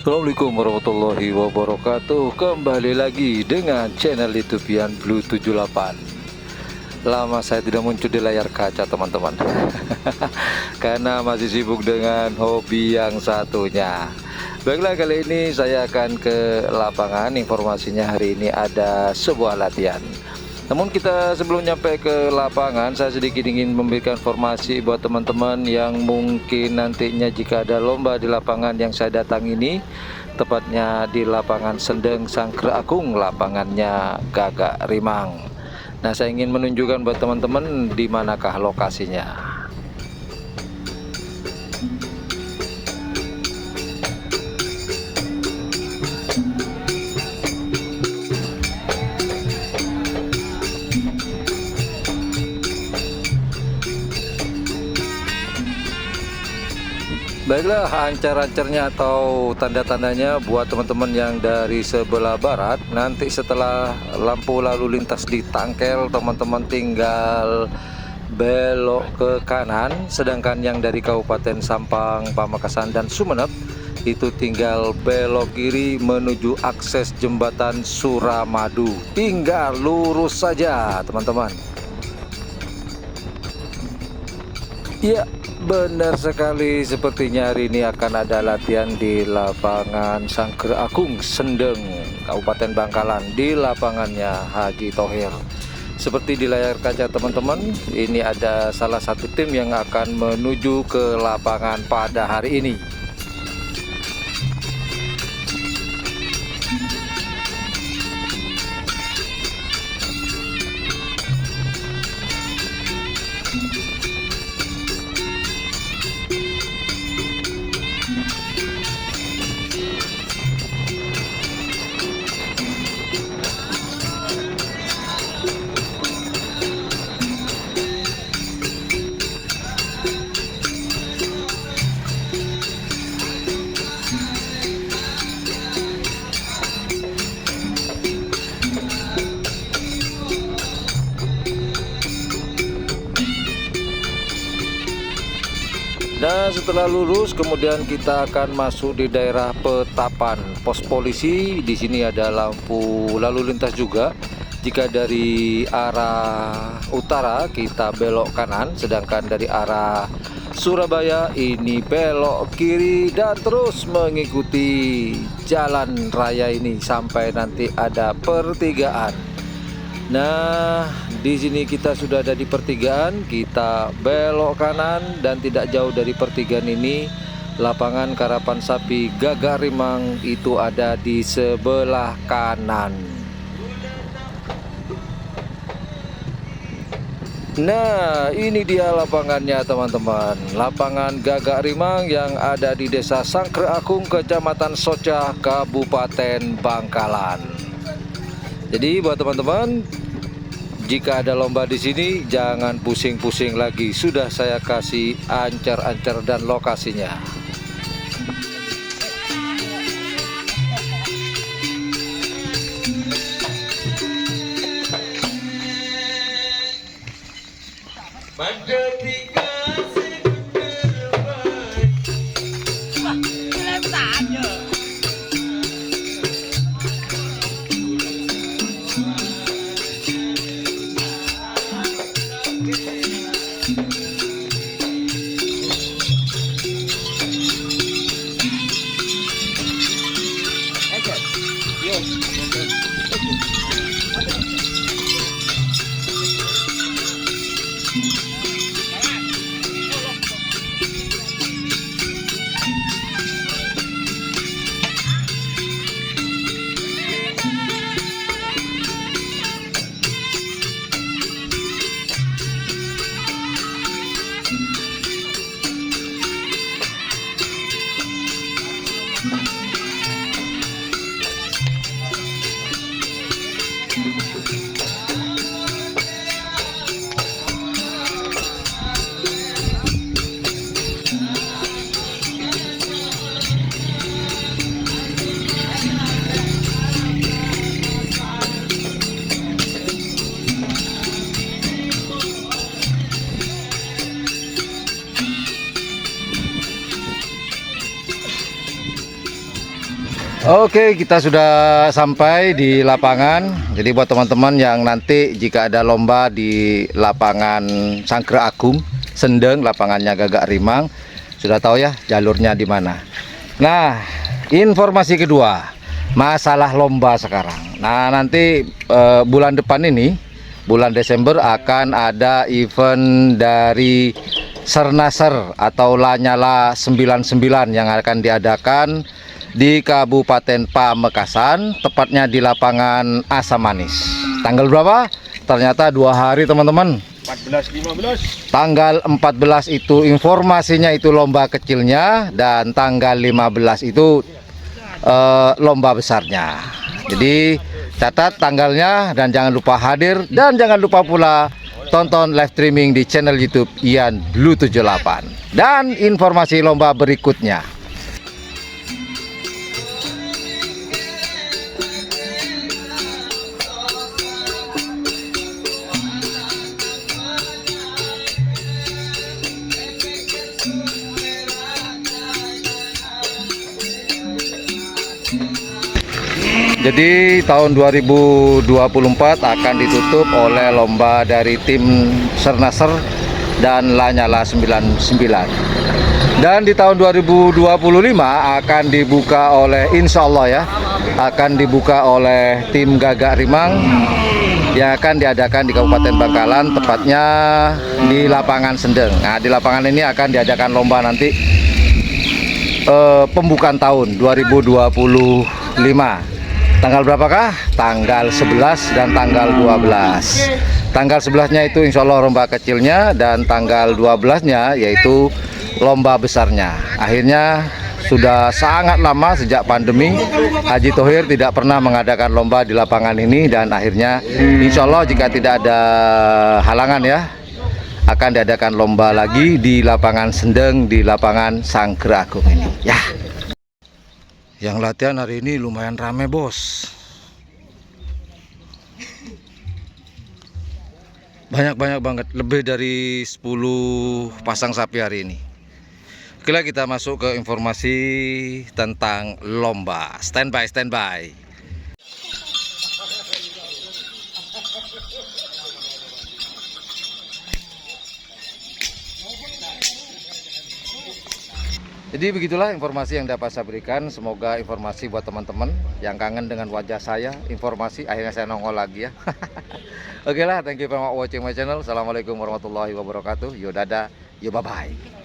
Assalamualaikum warahmatullahi wabarakatuh. Kembali lagi dengan channel YouTubean Blue 78. Lama saya tidak muncul di layar kaca teman-teman karena masih sibuk dengan hobi yang satunya. Baiklah, kali ini saya akan ke lapangan. Informasinya hari ini ada sebuah latihan. Namun kita sebelum nyampe ke lapangan, saya sedikit ingin memberikan informasi buat teman-teman yang mungkin nantinya jika ada lomba di lapangan yang saya datang ini, tepatnya di lapangan Sendeng Sangkre Agung, lapangannya Gagak Rimang. Nah, saya ingin menunjukkan buat teman-teman di manakah lokasinya. Baiklah, ancar-ancarnya atau tanda-tandanya buat teman-teman yang dari sebelah barat, nanti setelah lampu lalu lintas ditangkel, teman-teman tinggal belok ke kanan, sedangkan yang dari Kabupaten Sampang, Pamekasan dan Sumeneb itu tinggal belok kiri menuju akses jembatan Suramadu. Tinggal lurus saja teman-teman. Ya, benar sekali, sepertinya hari ini akan ada latihan di lapangan Sangkre Agung Sendeng, Kabupaten Bangkalan, di lapangannya Haji Thohir. Seperti di layar kaca teman-teman, ini ada salah satu tim yang akan menuju ke lapangan pada hari ini. Dan setelah lulus, kemudian kita akan masuk di daerah Petapan, pos polisi. Di sini ada lampu lalu lintas juga. Jika dari arah utara kita belok kanan, sedangkan dari arah Surabaya ini belok kiri dan terus mengikuti jalan raya ini sampai nanti ada pertigaan. Nah, di sini kita sudah ada di pertigaan, kita belok kanan dan tidak jauh dari pertigaan ini lapangan karapan sapi Gagak Rimang itu ada di sebelah kanan. Nah, ini dia lapangannya teman-teman. Lapangan Gagak Rimang yang ada di Desa Sangkre Agung, Kecamatan Socah, Kabupaten Bangkalan. Jadi buat teman-teman, jika ada lomba di sini jangan pusing-pusing lagi. Sudah saya kasih ancar-ancar dan lokasinya. Oke, kita sudah sampai di lapangan. Jadi buat teman-teman yang nanti jika ada lomba di lapangan Sangkre Agung, Sendeng, lapangannya Gagak Rimang, sudah tahu ya jalurnya di mana. Nah, informasi kedua, masalah lomba sekarang. Nah, nanti bulan depan ini, bulan Desember akan ada event dari Sernaser atau Lanyala 99 yang akan diadakan di Kabupaten Pamekasan, tepatnya di lapangan Asam Manis. Tanggal berapa? Ternyata 2 hari teman-teman. 14-15. Tanggal 14 itu informasinya itu lomba kecilnya, dan tanggal 15 itu lomba besarnya. Jadi catat tanggalnya dan jangan lupa hadir, dan jangan lupa pula tonton live streaming di channel YouTube Ian Blue 78. Dan informasi lomba berikutnya. Jadi tahun 2024 akan ditutup oleh lomba dari tim Sernaser dan Lanyala 99. Dan di tahun 2025 akan dibuka oleh, insya Allah ya, akan dibuka oleh tim Gagak Rimang yang akan diadakan di Kabupaten Bangkalan, tepatnya di lapangan Sendeng. Nah, di lapangan ini akan diadakan lomba nanti pembukaan tahun 2025. Tanggal berapakah? Tanggal 11 dan tanggal 12. Tanggal 11-nya itu insya Allah lomba kecilnya, dan tanggal 12-nya yaitu lomba besarnya. Akhirnya sudah sangat lama sejak pandemi Haji Thohir tidak pernah mengadakan lomba di lapangan ini, dan akhirnya insya Allah jika tidak ada halangan ya, akan diadakan lomba lagi di lapangan Sendeng, di lapangan Sangkre Agung ini ya. Yang latihan hari ini lumayan rame bos. Banyak banget, lebih dari 10 pasang sapi hari ini. Oke lah, kita masuk ke informasi tentang lomba. Standby. Jadi begitulah informasi yang dapat saya berikan. Semoga informasi buat teman-teman yang kangen dengan wajah saya, informasi akhirnya saya nongol lagi ya. Oke lah, thank you for watching my channel. Assalamualaikum warahmatullahi wabarakatuh. Yo dadah, yo bye bye.